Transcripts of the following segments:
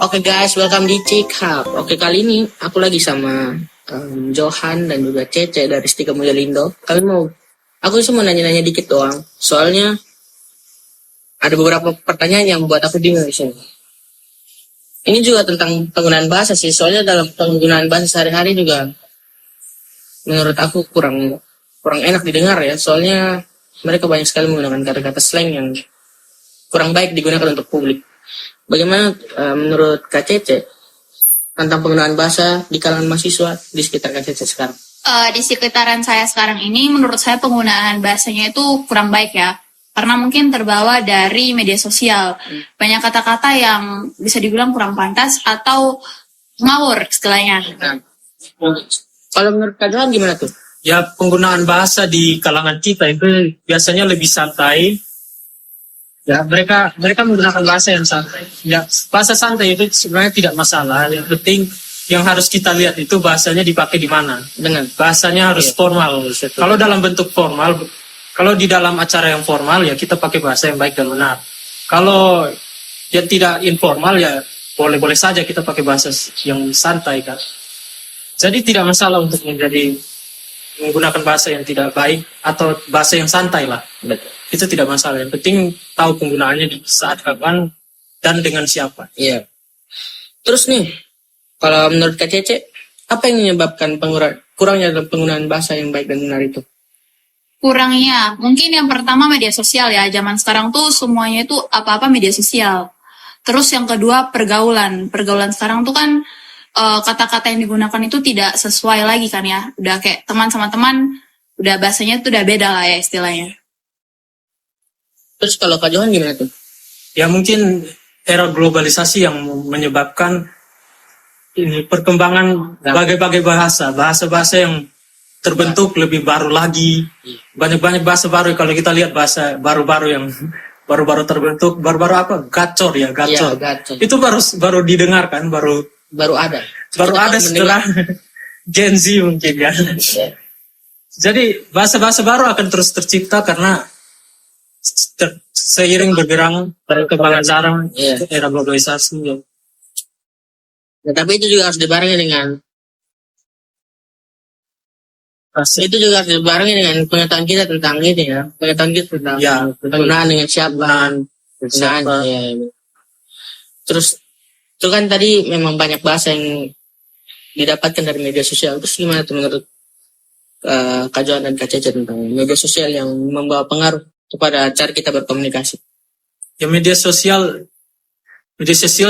Oke guys, welcome di Cik Hub. Oke, kali ini aku lagi sama Johan dan juga Cece dari Stika Mojalindo. Aku cuma mau nanya-nanya dikit doang. Soalnya ada beberapa pertanyaan yang buat aku bingung di sini. Ini juga tentang penggunaan bahasa sih. Soalnya dalam penggunaan bahasa sehari-hari juga menurut aku kurang enak didengar ya. Soalnya mereka banyak sekali menggunakan kata-kata slang yang kurang baik digunakan untuk publik. Bagaimana menurut Kak Cece tentang penggunaan bahasa di kalangan mahasiswa di sekitar Kak Cece sekarang? Di sekitaran saya sekarang ini, menurut saya penggunaan bahasanya itu kurang baik ya. Karena mungkin terbawa dari media sosial. Banyak kata-kata yang bisa dibilang kurang pantas atau ngawur istilahnya. Nah, kalau menurut Kak Johan gimana tuh? Ya, penggunaan bahasa di kalangan kita itu biasanya lebih santai. Ya, mereka menggunakan bahasa yang santai. Ya, bahasa santai itu sebenarnya tidak masalah. Yang penting yang harus kita lihat itu bahasanya dipakai di mana. Dengan Bahasanya harus formal. Kalau dalam bentuk formal, kalau di dalam acara yang formal ya kita pakai bahasa yang baik dan benar. Kalau yang tidak informal ya boleh-boleh saja kita pakai bahasa yang santai kan. Jadi tidak masalah untuk menggunakan bahasa yang tidak baik atau bahasa yang santai lah. betul. Itu tidak masalah. Yang penting tahu penggunaannya di saat kapan dan dengan siapa. Iya. Terus nih, kalau menurut Kak Cece, apa yang menyebabkan kurangnya dalam penggunaan bahasa yang baik dan benar itu? Kurangnya, mungkin yang pertama media sosial ya. Zaman sekarang tuh semuanya itu apa-apa media sosial. Terus yang kedua pergaulan. Pergaulan sekarang tuh kan kata-kata yang digunakan itu tidak sesuai lagi kan ya. Udah kayak teman sama teman, udah bahasanya tuh udah beda lah ya istilahnya. Terus kalau Kak Johan gimana tuh? Ya mungkin era globalisasi yang menyebabkan ini perkembangan berbagai bahasa yang terbentuk lebih baru lagi. Banyak bahasa baru. Kalau kita lihat bahasa baru-baru yang baru-baru terbentuk, baru-baru apa? Gacor. Iya, gacor. Itu baru didengarkan, baru ada. ada setelah Gen Z mungkin ya. Iya. Jadi bahasa-bahasa baru akan terus tercipta karena seiring bergerak perkembangan sekarang era globalisasi. Ya. Nah, tapi itu juga harus dibarengi dengan pengetahuan kita tentang ini ya. Pengetahuan kita tentang penggunaan dengan siapa. Ya. Terus itu kan tadi memang banyak bahasa yang didapatkan dari media sosial. Terus gimana tuh menurut Kak Johan dan Kak Cece tentang media sosial yang membawa pengaruh kepada cara kita berkomunikasi? Ya media sosial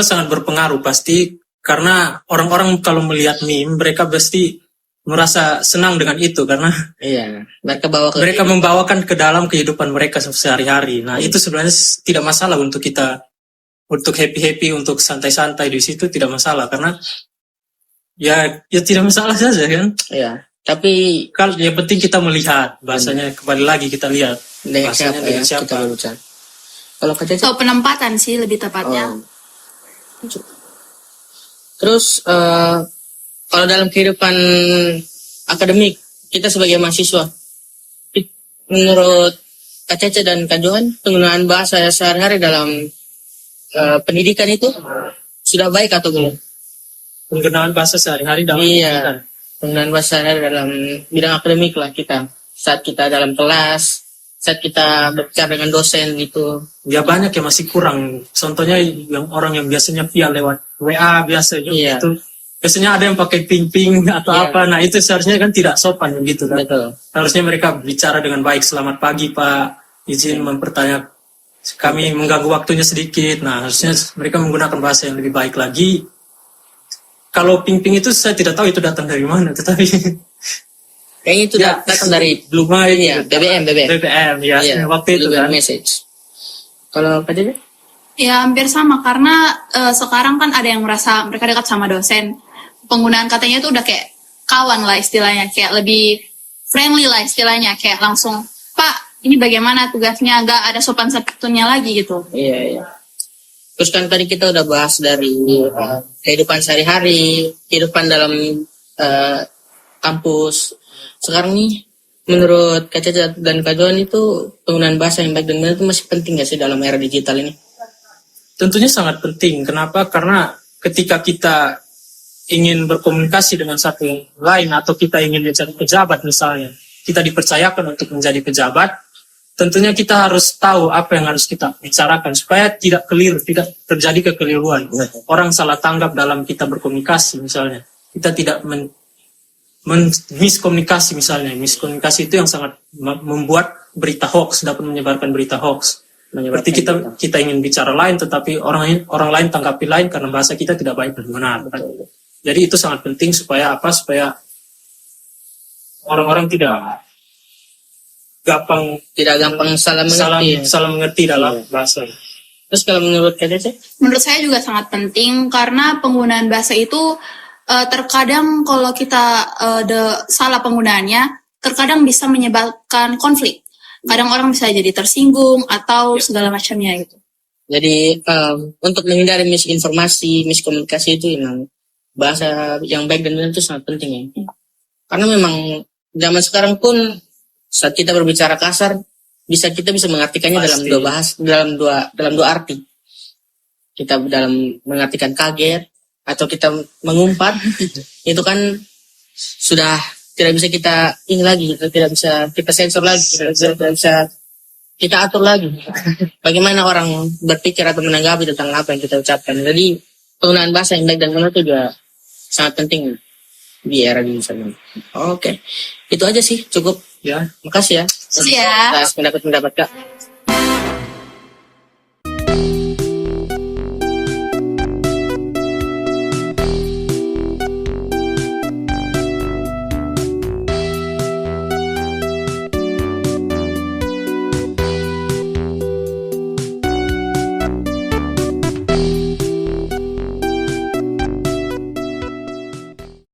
sangat berpengaruh pasti karena orang-orang kalau melihat meme mereka pasti merasa senang dengan itu karena mereka membawakan ke dalam kehidupan mereka sehari-hari. Nah, itu sebenarnya tidak masalah untuk kita untuk happy untuk santai-santai di situ tidak masalah karena ya tidak masalah saja kan. Iya. Tapi kalau yang penting kita melihat bahasanya kembali lagi kita lihat dengan bahasanya siapa kita berusaha. Kalau Kak Cece? So, penempatan sih lebih tepatnya. Terus kalau dalam kehidupan akademik kita sebagai mahasiswa, menurut Kak Cece dan Kak Johan, penggunaan bahasa sehari-hari dalam pendidikan itu sudah baik atau belum? Penggunaan bahasa sehari-hari dalam pendidikan. Penggunaan bahasa sehari-hari dalam bidang akademik lah kita. Saat kita dalam kelas, saat kita berbicara dengan dosen itu. Ya banyak yang masih kurang. Contohnya yang orang yang biasanya via lewat WA biasa itu. Biasanya ada yang pakai ping-ping atau apa. Nah itu seharusnya kan tidak sopan gitu kan. Betul. Harusnya mereka bicara dengan baik. Selamat pagi Pak, izin mempertanya, kami mengganggu waktunya sedikit. Nah harusnya mereka menggunakan bahasa yang lebih baik lagi. Kalau ping-ping itu saya tidak tahu itu datang dari mana, tetapi kayaknya itu datang dari BBM ya. Waktu itu kan message. Kalau Kak Cece? Ya hampir sama karena sekarang kan ada yang merasa mereka dekat sama dosen. Penggunaan katanya itu udah kayak kawan lah istilahnya, kayak lebih friendly lah istilahnya, kayak langsung Pak ini bagaimana tugasnya, gak ada sopan santunnya lagi gitu. Iya. Terus kan tadi kita udah bahas dari kehidupan sehari-hari, kehidupan dalam kampus. Sekarang nih, menurut Kak Cece dan Kak Johan itu penggunaan bahasa yang baik dan benar itu masih penting nggak sih dalam era digital ini? Tentunya sangat penting. Kenapa? Karena ketika kita ingin berkomunikasi dengan satu yang lain atau kita ingin menjadi pejabat misalnya, kita dipercayakan untuk menjadi pejabat, tentunya kita harus tahu apa yang harus kita bicarakan supaya tidak keliru, tidak terjadi kekeliruan. Orang salah tanggap dalam kita berkomunikasi misalnya. Kita tidak miskomunikasi misalnya. Miskomunikasi itu yang sangat membuat berita hoax, dapat menyebarkan berita hoax. Berarti kita ingin bicara lain tetapi orang lain tanggapi lain karena bahasa kita tidak baik dan benar. Jadi itu sangat penting supaya apa? Supaya orang-orang tidak gampang salah mengerti dalam bahasa. Terus kalau menurut kalian sih? Menurut saya juga sangat penting karena penggunaan bahasa itu terkadang kalau kita salah penggunaannya, terkadang bisa menyebabkan konflik. Kadang orang bisa jadi tersinggung atau segala macamnya gitu. Jadi untuk menghindari misinformasi, miskomunikasi itu memang bahasa yang baik dan benar itu sangat penting ya. Karena memang zaman sekarang pun saat kita berbicara kasar, kita bisa mengartikannya dalam dua arti. Kita dalam mengartikan kaget atau kita mengumpat itu kan sudah tidak bisa kita tidak bisa kita sensor lagi, tidak bisa kita atur lagi. Bagaimana orang berpikir atau menanggapi tentang apa yang kita ucapkan. Jadi penggunaan bahasa yang baik dan benar itu juga sangat penting di era digital. Oke, itu aja sih, cukup. Ya, makasih ya. Siap. Atas pendapat Kak.